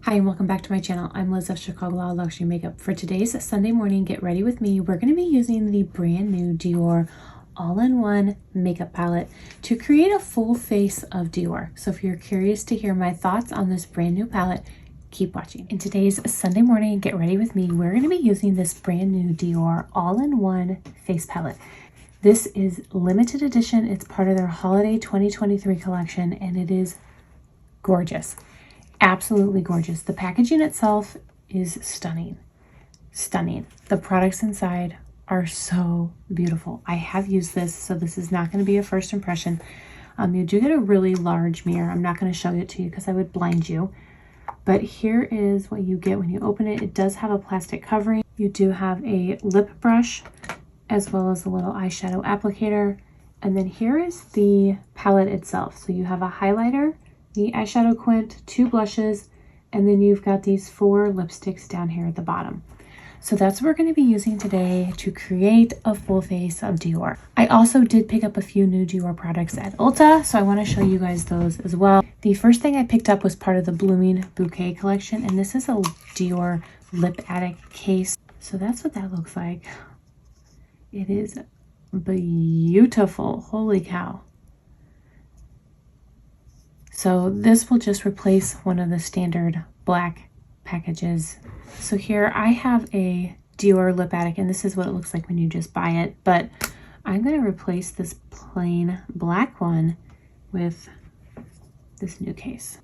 Hi and welcome back to my channel. I'm Liz of Chicago Luxury Makeup. For today's Sunday morning get ready with me, we're going to be using the brand new Dior all-in-one makeup palette to create a full face of Dior. So if you're curious to hear my thoughts on this brand new palette, keep watching. In today's Sunday morning get ready with me, we're going to be using this brand new Dior all-in-one face palette. This is limited edition. It's part of their holiday 2023 collection and it is gorgeous. Absolutely gorgeous. The packaging itself is stunning. Stunning. The products inside are so beautiful. I have used this, so this is not going to be a first impression. You do get a really large mirror. I'm not going to show it to you because I would blind you. But here is what you get when you open it. It does have a plastic covering. You do have a lip brush as well as a little eyeshadow applicator. And then here is the palette itself. So you have a highlighter, the eyeshadow quint, 2 blushes, and then you've got these 4 lipsticks down here at the bottom. So that's what we're going to be using today to create a full face of Dior. I also did pick up a few new Dior products at Ulta, so I want to show you guys those as well. The first thing I picked up was part of the Blooming Bouquet collection, and this is a Dior Lip Addict case. So that's what that looks like. It is beautiful. Holy cow. So this will just replace one of the standard black packages. So here I have a Dior Lip Addict, and this is what it looks like when you just buy it. But I'm going to replace this plain black one with this new case.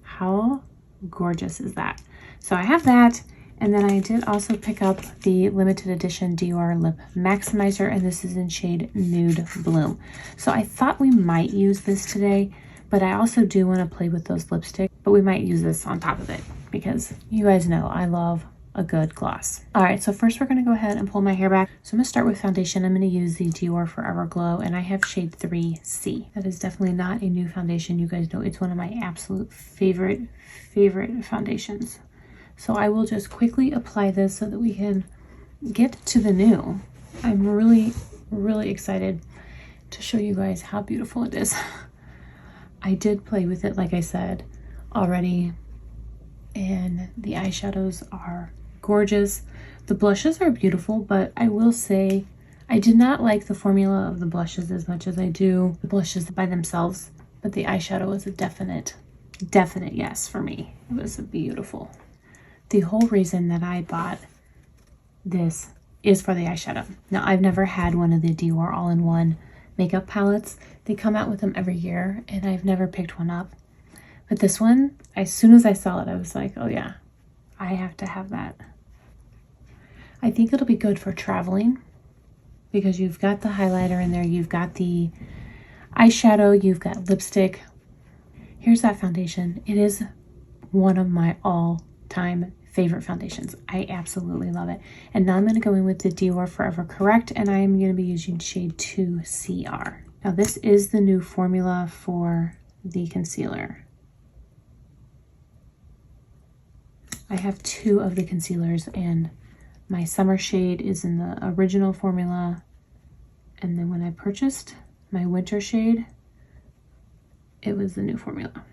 How gorgeous is that? So I have that. And then I did also pick up the limited edition Dior Lip Maximizer, and this is in shade Nude Bloom. So I thought we might use this today, but I also do want to play with those lipsticks, but we might use this on top of it because you guys know I love a good gloss. All right, so first we're going to go ahead and pull my hair back. So I'm going to start with foundation. I'm going to use the Dior Forever Glow, and I have shade 3C. That is definitely not a new foundation. You guys know it's one of my absolute favorite foundations. So I will just quickly apply this so that we can get to the new. I'm really excited to show you guys how beautiful it is. I did play with it, like I said, already, and the eyeshadows are gorgeous. The blushes are beautiful, but I will say I did not like the formula of the blushes as much as I do the blushes by themselves, but the eyeshadow was a definite yes for me. It was beautiful. The whole reason that I bought this is for the eyeshadow. Now, I've never had one of the Dior all-in-one makeup palettes. They come out with them every year, and I've never picked one up. But this one, as soon as I saw it, I was like, oh yeah, I have to have that. I think it'll be good for traveling because you've got the highlighter in there, you've got the eyeshadow, you've got lipstick. Here's that foundation. It is one of my all-time favorite foundations. I absolutely love it. And now I'm going to go in with the Dior Forever Correct, and I am going to be using shade 2CR. Now this is the new formula for the concealer. I have 2 of the concealers, and my summer shade is in the original formula, and then when I purchased my winter shade, it was the new formula.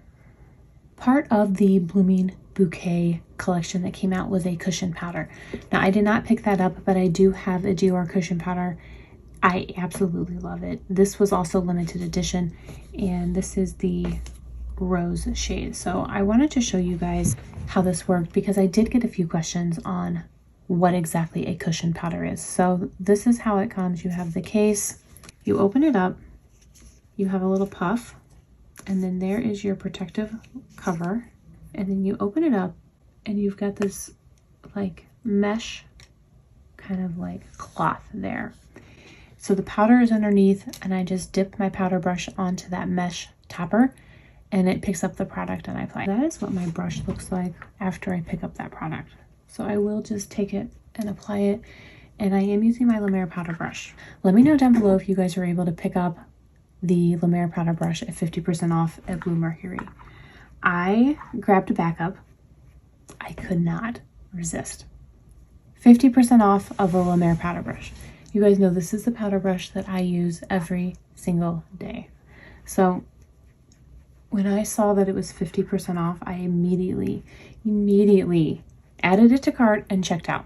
Part of the Blooming Bouquet collection that came out was a cushion powder. Now I did not pick that up, but I do have a Dior cushion powder. I absolutely love it. This was also limited edition, and this is the rose shade. So I wanted to show you guys how this worked because I did get a few questions on what exactly a cushion powder is. So this is how it comes. You have the case, you open it up, you have a little puff, and then there is your protective cover, and then you open it up and you've got this like mesh kind of like cloth there. So the powder is underneath, and I just dip my powder brush onto that mesh topper and it picks up the product and I apply. That is what my brush looks like after I pick up that product. So I will just take it and apply it, and I am using my La Mer powder brush. Let me know down below if you guys are able to pick up the La Mer powder brush at 50% off at Bluemercury. I grabbed a backup. I could not resist. 50% off of a La Mer powder brush. You guys know this is the powder brush that I use every single day. So When I saw that it was 50% off, I immediately added it to cart and checked out.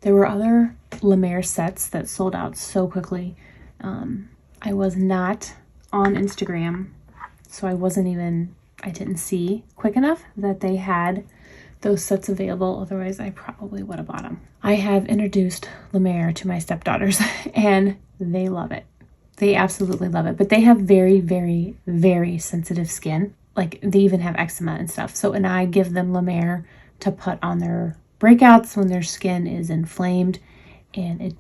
There were other La Mer sets that sold out so quickly. I was not on Instagram, so I didn't see quick enough that they had those sets available. Otherwise, I probably would have bought them. I have introduced La Mer to my stepdaughters and they love it. They absolutely love it, but they have very, very, very sensitive skin. Like they even have eczema and stuff. So, and I give them La Mer to put on their breakouts when their skin is inflamed, and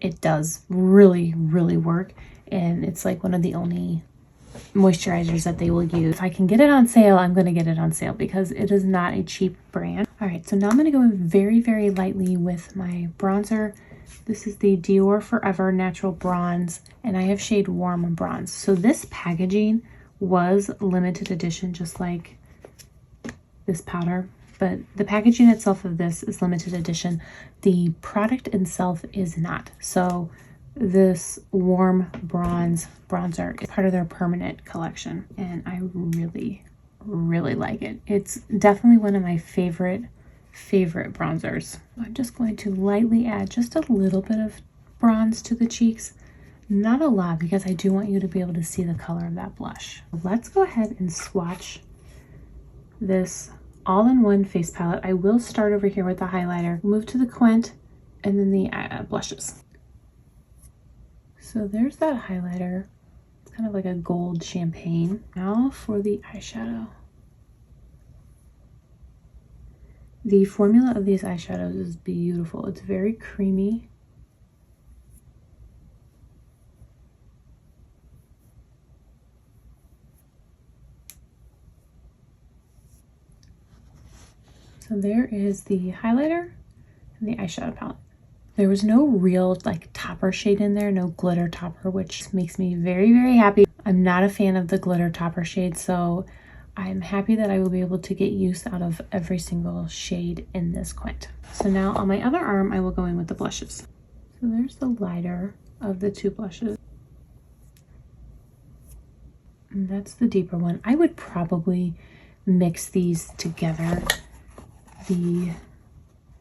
it does really, really work. And it's like one of the only moisturizers that they will use. If I can get it on sale, I'm going to get it on sale because it is not a cheap brand. All right, so now I'm going to go in very, very lightly with my bronzer. This is the Dior Forever Natural Bronze, and I have shade Warm Bronze. So this packaging was limited edition, just like this powder, but the packaging itself of this is limited edition. The product itself is not. So this Warm Bronze bronzer is part of their permanent collection, and I really, really like it. It's definitely one of my favorite bronzers. I'm just going to lightly add just a little bit of bronze to the cheeks, not a lot, because I do want you to be able to see the color of that blush. Let's go ahead and swatch this all-in-one face palette. I will start over here with the highlighter, move to the Quint, and then the blushes. So there's that highlighter. It's kind of like a gold champagne. Now for the eyeshadow. The formula of these eyeshadows is beautiful. It's very creamy. So there is the highlighter and the eyeshadow palette. There was no real like topper shade in there, no glitter topper, which makes me very, very happy. I'm not a fan of the glitter topper shade, so I'm happy that I will be able to get use out of every single shade in this Quint. So now on my other arm, I will go in with the blushes. So there's the lighter of the two blushes. And that's the deeper one. I would probably mix these together. The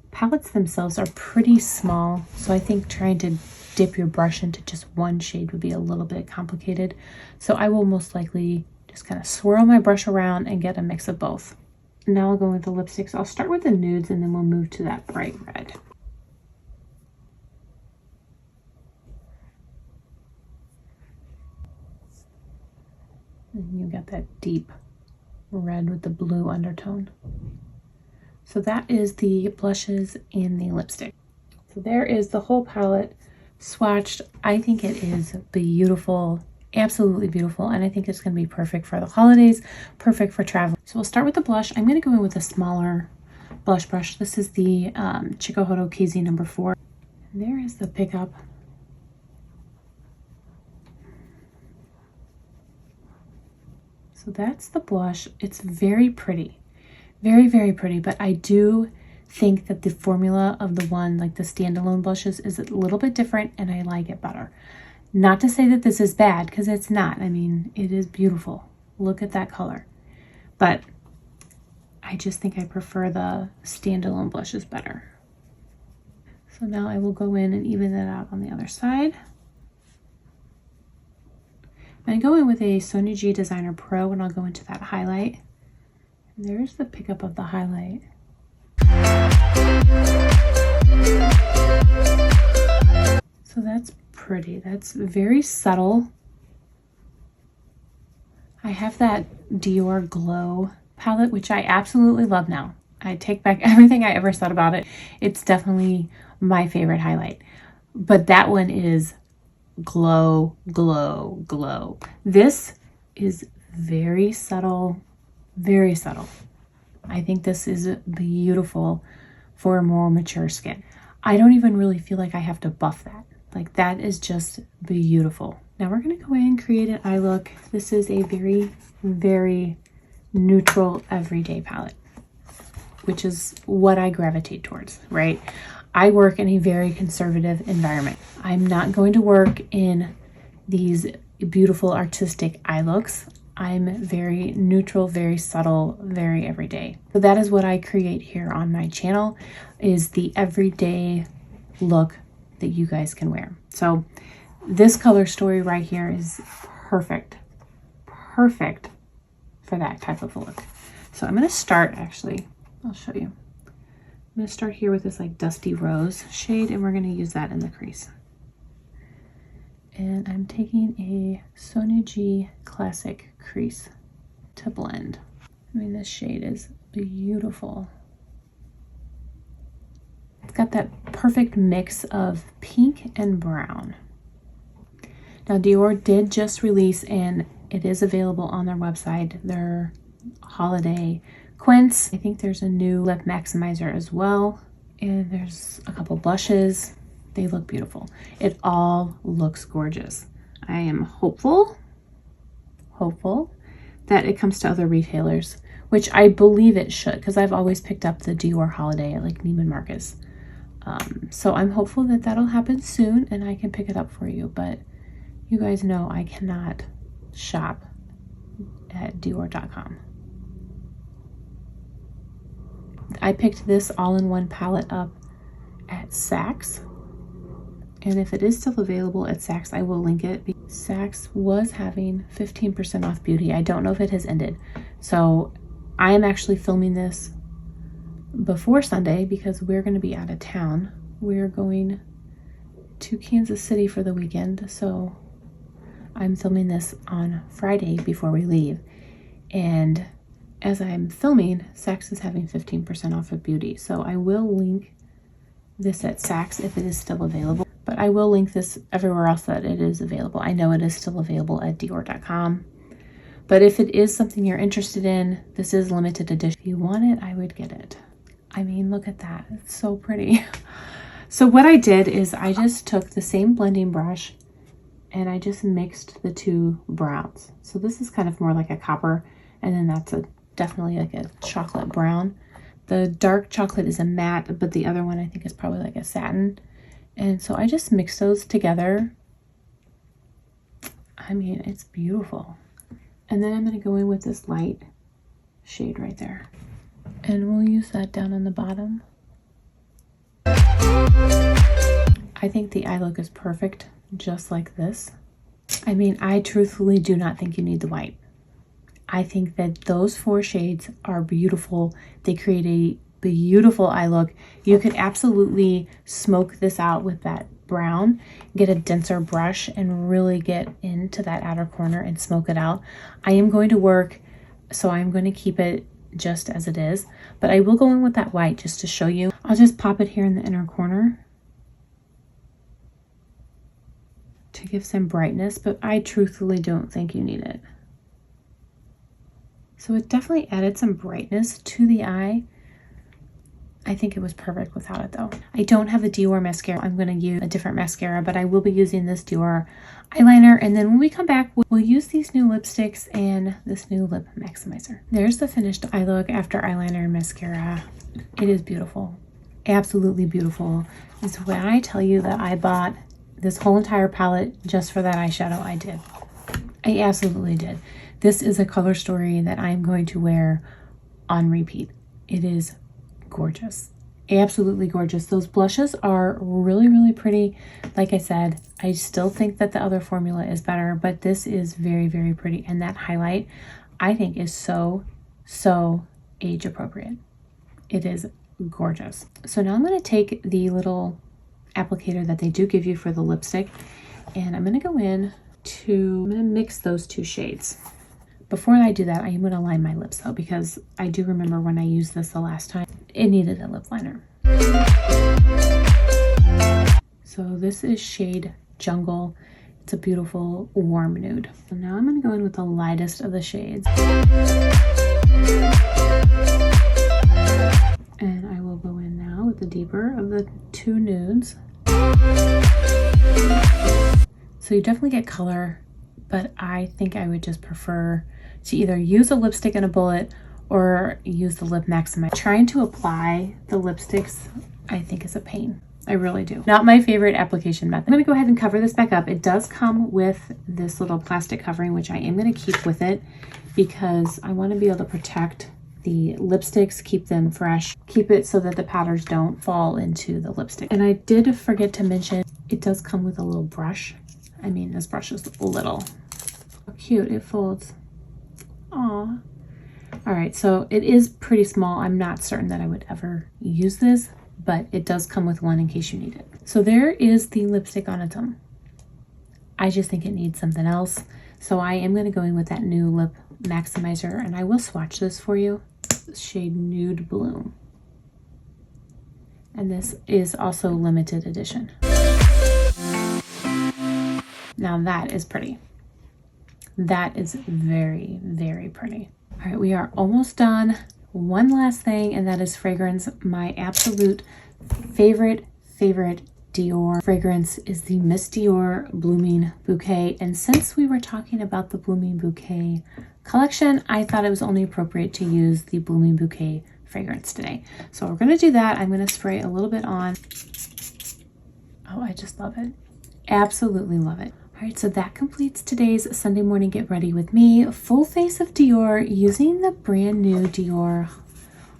palettes themselves are pretty small, so I think trying to dip your brush into just one shade would be a little bit complicated. So I will most likely just kind of swirl my brush around and get a mix of both. Now I'll go with the lipsticks. I'll start with the nudes and then we'll move to that bright red. And you got that deep red with the blue undertone. So that is the blushes and the lipstick. So there is the whole palette swatched. I think it is beautiful, absolutely beautiful, and I think it's going to be perfect for the holidays, perfect for travel. So we'll start with the blush. I'm going to go in with a smaller blush brush. This is the Chikuhodo KZ number 4. And there is the pickup. So that's the blush. It's very pretty. Very, very pretty, but I do think that the formula of the one, like the standalone blushes, is a little bit different and I like it better. Not to say that this is bad, because it's not. I mean, it is beautiful. Look at that color. But I just think I prefer the standalone blushes better. So now I will go in and even that out on the other side. I'm going to go in with a Sonia G Designer Pro, and I'll go into that highlight. And there's the pickup of the highlight. So that's pretty. That's very subtle. I have that Dior Glow palette, which I absolutely love now. I take back everything I ever said about it. It's definitely my favorite highlight. But that one is glow, glow, glow. This is very subtle. Very subtle. I think this is beautiful for a more mature skin. I don't even really feel like I have to buff that. Like that is just beautiful. Now we're going to go in and create an eye look. This is a very, very neutral everyday palette, which is what I gravitate towards, right? I work in a very conservative environment. I'm not going to work in these beautiful artistic eye looks. I'm very neutral, very subtle, very everyday. So that is what I create here on my channel, is the everyday look that you guys can wear. So this color story right here is perfect for that type of look. So I'm going to start, actually, I'll show you. I'm going to start here with this like dusty rose shade, and we're going to use that in the crease. And I'm taking a Sonia G Classic crease to blend. I mean, this shade is beautiful. It's got that perfect mix of pink and brown. Now, Dior did just release, and it is available on their website, their holiday quints. I think there's a new lip maximizer as well. And there's a couple blushes. They look beautiful. It all looks gorgeous. I am hopeful that it comes to other retailers, which I believe it should, because I've always picked up the Dior holiday at like Neiman Marcus. So I'm hopeful that that'll happen soon and I can pick it up for you. But you guys know I cannot shop at Dior.com. I picked this all-in-one palette up at Saks. And if it is still available at Saks, I will link it. Saks was having 15% off beauty. I don't know if it has ended. So I am actually filming this before Sunday because we're going to be out of town. We're going to Kansas City for the weekend. So I'm filming this on Friday before we leave. And as I'm filming, Saks is having 15% off of beauty. So I will link this at Saks if it is still available. But I will link this everywhere else that it is available. I know it is still available at Dior.com. But if it is something you're interested in, this is limited edition. If you want it, I would get it. I mean, look at that. It's so pretty. So what I did is I just took the same blending brush and I just mixed the two browns. So this is kind of more like a copper, and then that's definitely like a chocolate brown. The dark chocolate is a matte, but the other one I think is probably like a satin. And so I just mix those together. I mean, it's beautiful. And then I'm going to go in with this light shade right there. And we'll use that down on the bottom. I think the eye look is perfect, just like this. I mean, I truthfully do not think you need the white. I think that those four shades are beautiful. They create a beautiful eye look. You could absolutely smoke this out with that brown, get a denser brush and really get into that outer corner and smoke it out. I am going to work, so I'm going to keep it just as it is, but I will go in with that white just to show you. I'll just pop it here in the inner corner to give some brightness, but I truthfully don't think you need it. So it definitely added some brightness to the eye. I think it was perfect without it though. I don't have a Dior mascara. I'm going to use a different mascara, but I will be using this Dior eyeliner. And then when we come back, we'll use these new lipsticks and this new lip maximizer. There's the finished eye look after eyeliner and mascara. It is beautiful. Absolutely beautiful. And so when I tell you that I bought this whole entire palette just for that eyeshadow, I did. I absolutely did. This is a color story that I'm going to wear on repeat. It is gorgeous. Absolutely gorgeous. Those blushes are really, really pretty. Like I said, I still think that the other formula is better, but this is very, very pretty. And that highlight, I think, is so age appropriate. It is gorgeous. So now I'm going to take the little applicator that they do give you for the lipstick, and I'm going to go in I'm going to mix those two shades. Before I do that, I am going to line my lips though, because I do remember when I used this the last time, it needed a lip liner. So this is shade Jungle. It's a beautiful warm nude. So now I'm going to go in with the lightest of the shades. And I will go in now with the deeper of the two nudes. So you definitely get color, but I think I would just prefer to either use a lipstick and a bullet or use the lip maximizer. Trying to apply the lipsticks, I think, is a pain. I really do. Not my favorite application method. I'm going to go ahead and cover this back up. It does come with this little plastic covering, which I am going to keep with it because I want to be able to protect the lipsticks, keep them fresh, keep it so that the powders don't fall into the lipstick. And I did forget to mention, it does come with a little brush. I mean, this brush is little. How cute, it folds. Aw. All right, so it is pretty small. I'm not certain that I would ever use this, but it does come with one in case you need it. So there is the lipstick on its own. I just think it needs something else. So I am going to go in with that new lip maximizer, and I will swatch this for you. Shade Nude Bloom. And this is also limited edition. Now that is pretty. That is very, very pretty. All right, we are almost done. One last thing, and that is fragrance. My absolute favorite Dior fragrance is the Miss Dior Blooming Bouquet. And since we were talking about the Blooming Bouquet collection, I thought it was only appropriate to use the Blooming Bouquet fragrance today. So we're gonna do that. I'm gonna spray a little bit on. Oh, I just love it. Absolutely love it. All right, so that completes today's Sunday morning Get Ready with me. Full face of Dior using the brand new Dior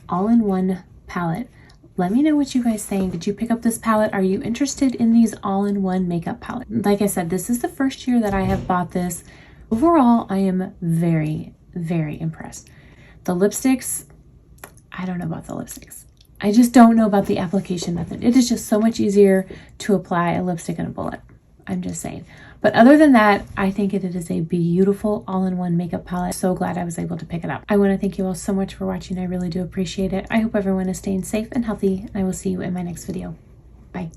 all-in-one palette. Let me know what you guys think. Did you pick up this palette? Are you interested in these all-in-one makeup palettes? Like I said, this is the first year that I have bought this. Overall, I am very, very impressed. The lipsticks, I don't know about the lipsticks. I just don't know about the application method. It is just so much easier to apply a lipstick and a bullet. I'm just saying. But other than that, I think it is a beautiful all-in-one makeup palette. So glad I was able to pick it up. I want to thank you all so much for watching. I really do appreciate it. I hope everyone is staying safe and healthy, and I will see you in my next video. Bye.